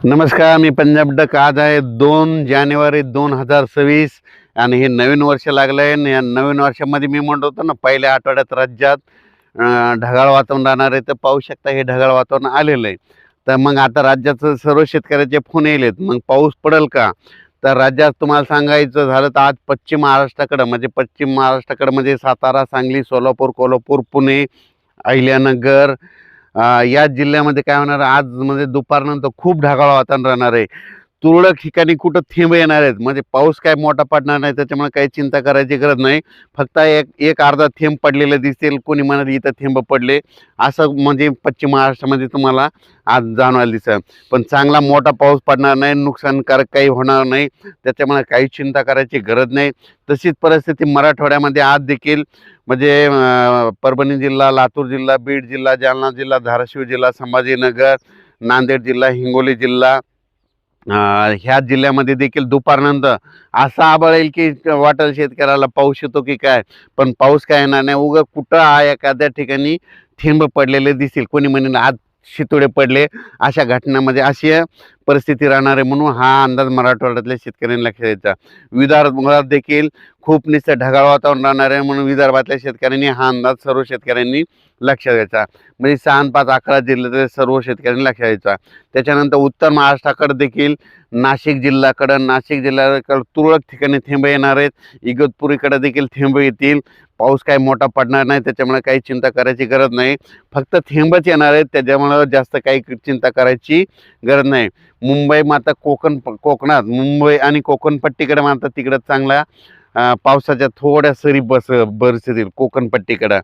नमस्कार, मी पंजाब डक. आज आहे 2 जानेवारी 2026 आणि हे नवीन वर्ष लागलं आहे. आणि या नवीन वर्षामध्ये मी म्हणत होतो ना, पहिल्या आठवड्यात राज्यात ढगाळ वातावरण राहणार आहे. तर पाहू शकता हे ढगाळ वातावरण आलेलं आहे. तर मग आता राज्याचं सर्व शेतकऱ्याचे फोन येलेत, मग पाऊस पडेल का? तर राज्यात तुम्हाला सांगायचं झालं तर आज पश्चिम महाराष्ट्राकडं म्हणजे सातारा, सांगली, सोलापूर, कोल्हापूर, पुणे, अहिल्यानगर या जिल्ह्यामध्ये काय होणार आज म्हणजे दुपारनंतर खूप ढगाळ वातावरण राहणार आहे. तुरळक ठिकाणी कुठं थेंब येणार आहेत, म्हणजे पाऊस काय मोठा पडणार नाही, त्याच्यामुळे काही चिंता करायची गरज नाही. फक्त एक एक अर्धा थेंब पडलेले दिसेल. कोणी म्हणाल इथं थेंब पडले, असं म्हणजे पश्चिम महाराष्ट्रामध्ये तुम्हाला आज जाणवायला दिसेल. पण चांगला मोठा पाऊस पडणार नाही, नुकसानकारक काही होणार नाही, त्याच्यामुळे काही चिंता करायची गरज नाही. तशीच परिस्थिती मराठवाड्यामध्ये आज देखील म्हणजे परभणी जिल्हा, लातूर जिल्हा, बीड जिल्हा, जालना जिल्हा, धाराशिव जिल्हा, संभाजीनगर, नांदेड जिल्हा, हिंगोली जिल्हा, ह्या जिल्ह्यामध्ये देखील दुपारनंतर असा आभाळ येईल की वाटेल शेतकऱ्याला पाऊस येतो की काय, पण पाऊस काय येणार नाही. उगा कुठं एखाद्या ठिकाणी थेंब पडलेले दिसतील. कोणी म्हणेल आज शितोडे पडले, अशा घटनामध्ये अशी परिस्थिती राहणार आहे. म्हणून हा अंदाज मराठवाड्यातल्या शेतकऱ्यांनी लक्षात द्यायचा. विदर्भात देखील खूप नुसतं ढगाळ वातावरण राहणार आहे, म्हणून विदर्भातल्या शेतकऱ्यांनी हा अंदाज सर्व शेतकऱ्यांनी लक्षात घ्यायचा. म्हणजे 6 आणि 5 11 जिल्ह्यातल्या सर्व शेतकऱ्यांनी लक्षात घ्यायचा. त्याच्यानंतर उत्तर महाराष्ट्राकडे देखील नाशिक जिल्ह्याकडे तुरळक ठिकाणी थेंब येणार आहेत. इगतपुरीकडे देखील थेंब येतील. पाऊस काही मोठा पडणार नाही, त्याच्यामुळे काही चिंता करायची गरज नाही. फक्त थेंबच येणार आहेत, त्याच्यामुळे जास्त काही चिंता करायची गरज नाही. मुंबई मात्र कोकणात मुंबई आणि कोकणपट्टीकडे मात्र तिकडं चांगला पावसाच्या थोड्या सरी बरसतील कोकणपट्टीकडं.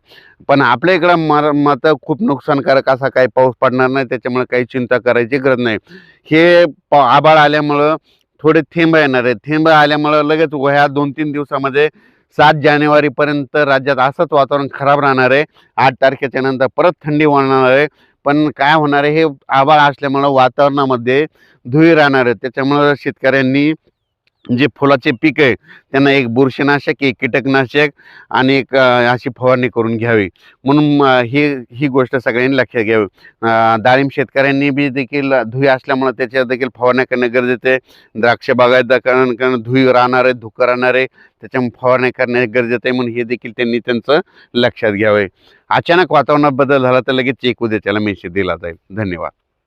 पण आपल्या इकडं मात्र खूप नुकसानकारक असा काही पाऊस पडणार नाही, त्याच्यामुळे काही चिंता करायची गरज नाही. हे आभाळ आल्यामुळं थोडे थेंब येणार आहेत. थेंब आल्यामुळं लगेच ह्या 2-3 दिवसामध्ये 7 जानेवारीपर्यंत राज्यात असंच वातावरण खराब राहणार आहे. 8 तारखेच्या नंतर परत थंडी वाढणार आहे. पण काय होणार आहे, हे आभाळ असल्यामुळं वातावरणामध्ये धुळी राहणार आहे. त्याच्यामुळं शेतकऱ्यांनी जे फुलाचे पीक आहे त्यांना एक बुरशीनाशक, एक कीटकनाशक आणि एक अशी फवारणी करून घ्यावी. म्हणून ही गोष्ट सगळ्यांनी लक्षात घ्यावी. डाळिंब शेतकऱ्यांनी बी देखील धुळी असल्यामुळे त्याच्यावर देखील फवारण्या करणं गरजेचं आहे. द्राक्ष बागायत कारण धुळी राहणार आहे, धुकं राहणार आहे, त्याच्यामुळे फवारण्या करणे गरजेचं आहे. म्हणून हे देखील त्यांनी त्यांचं लक्षात घ्यावे. अचानक वातावरणात बदल झाला तर लगेच चेक उद्या त्याला मेसेज दिला जाईल. धन्यवाद.